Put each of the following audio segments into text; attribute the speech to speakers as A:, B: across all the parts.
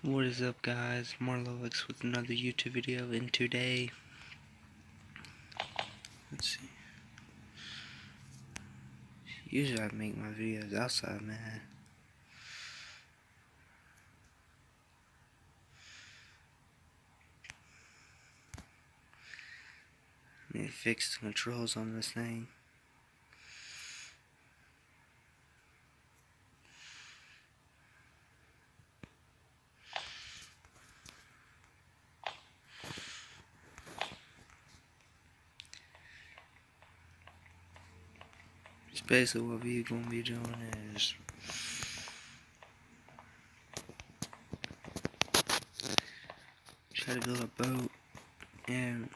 A: What is up, guys? Marlowex with another YouTube video, and today, let's see, usually I make my videos outside, man. I need to fix the controls on this thing. So basically what we're going to be doing is try to build a boat, and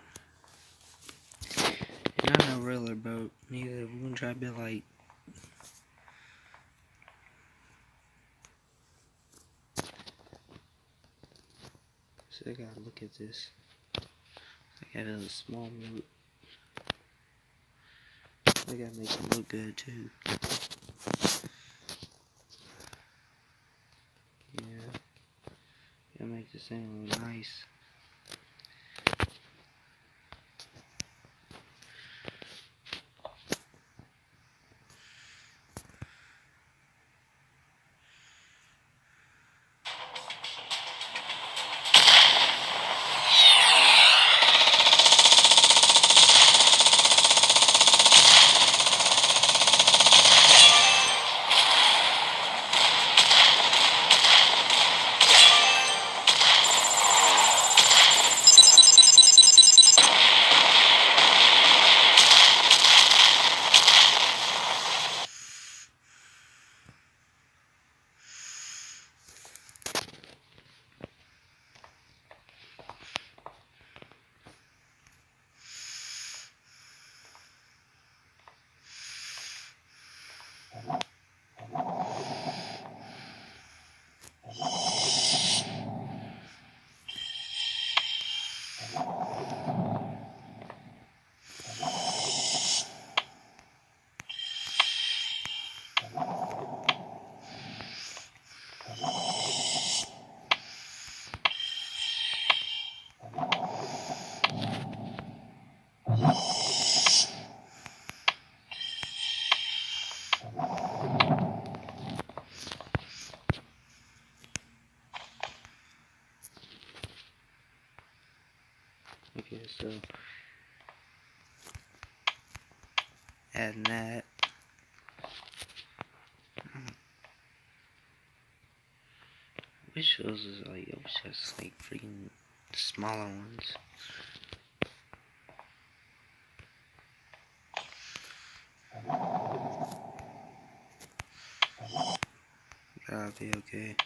A: not no regular boat, neither. We're going to try to build like so I gotta look at this. I gotta build a small boat. I gotta make it look good too. Yeah, gotta make this thing look nice. Okay, so adding that. Wish those is like, I wish that's like freaking smaller ones. That'll be okay.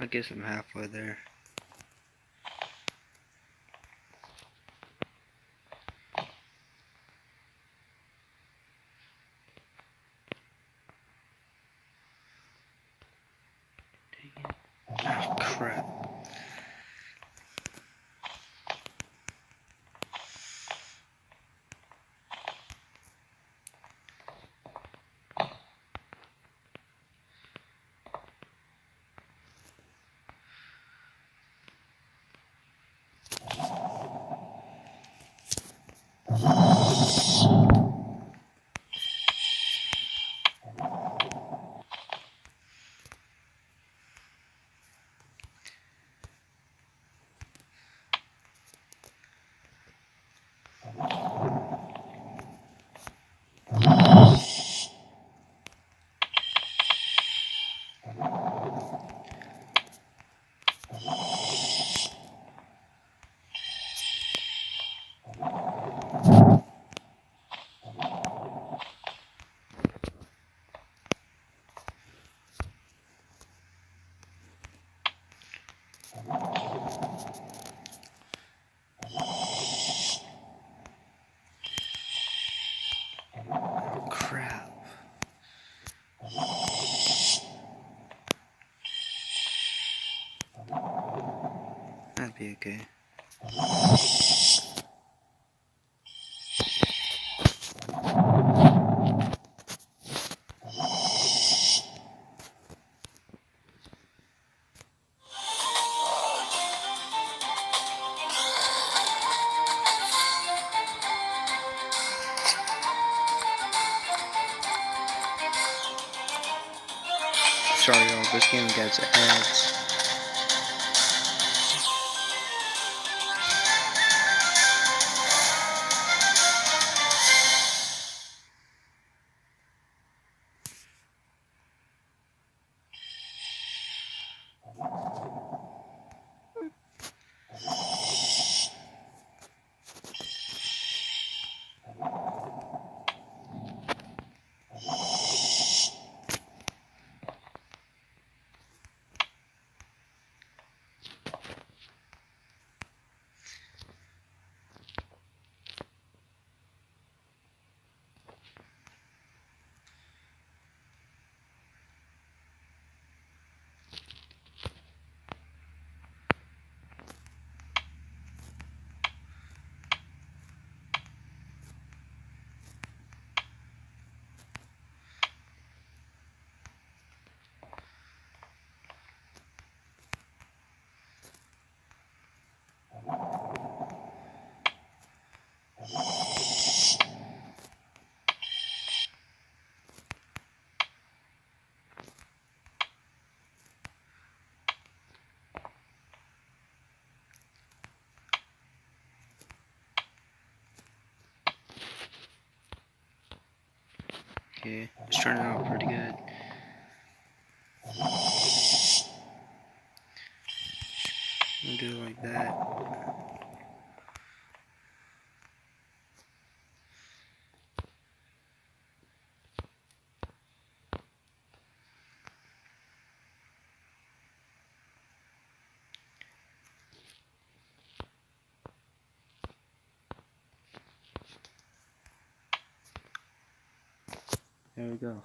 A: I guess I'm halfway there. Dang it. Oh, crap. be okay. Sorry y'all, this game gets ads. Okay, it's turning out pretty good. We'll do it like that. There we go.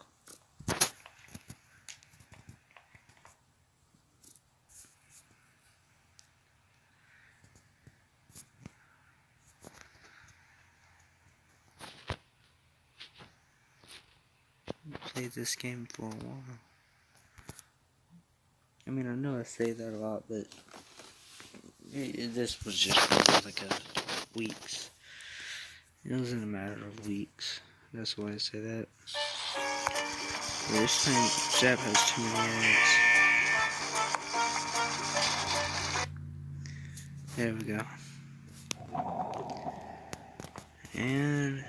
A: Played this game for a while. I mean, I know I say that a lot, but this was just like a weeks. It wasn't a matter of weeks. That's why I say that. But this time, Zap has too many ads. There we go. And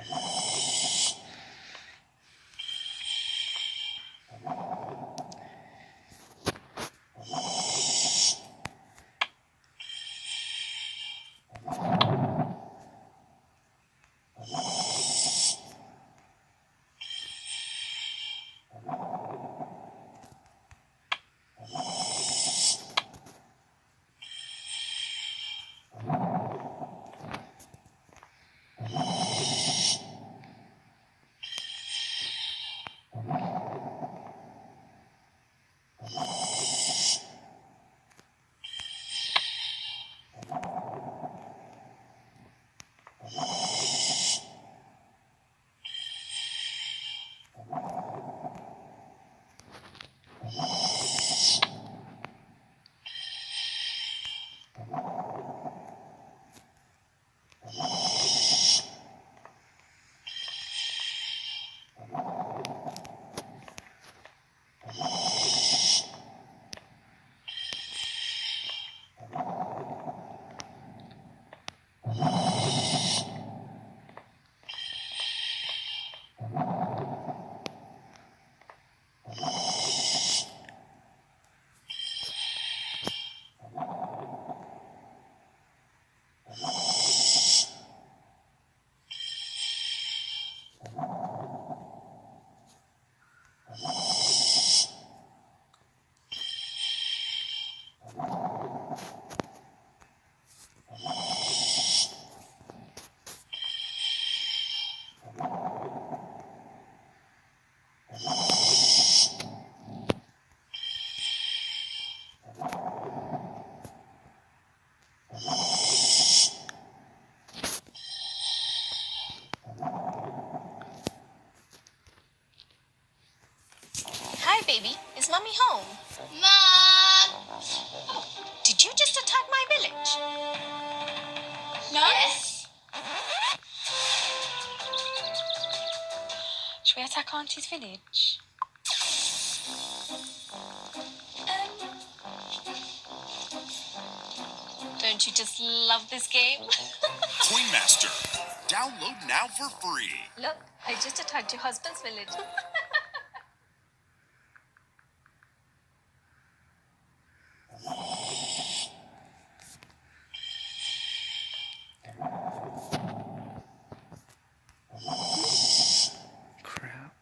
B: Mummy home? Mom! Did you just attack my village? No? Yes. Should we attack Auntie's village? Don't you just love this game?
C: Coin Master. Download now for free.
B: Look, I just attacked your husband's village.
A: Crap.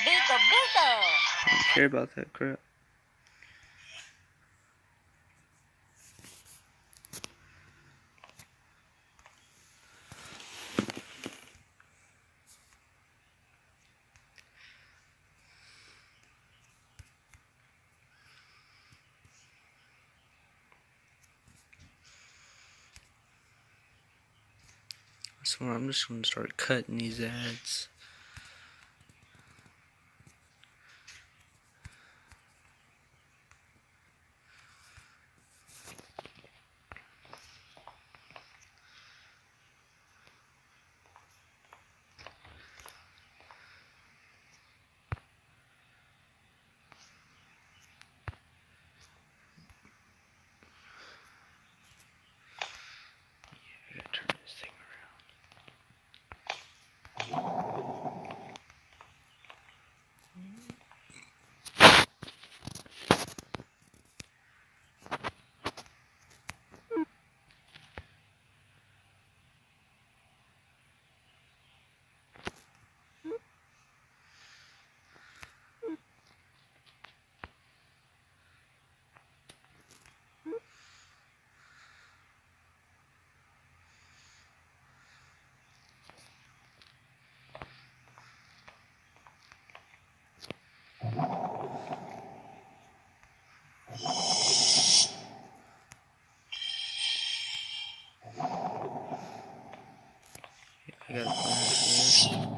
B: Bigger, bigger.
A: I don't care about that crap. So I'm just gonna start cutting these ads. I gotta find her first.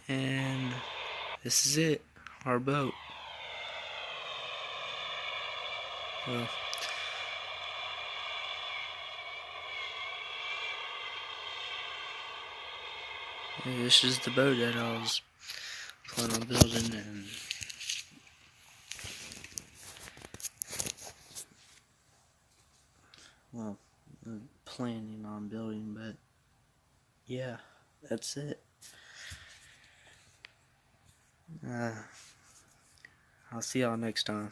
A: And this is it, our boat. Well, this is the boat that I was planning on building, and well, planning on building, but yeah, that's it. I'll see y'all next time.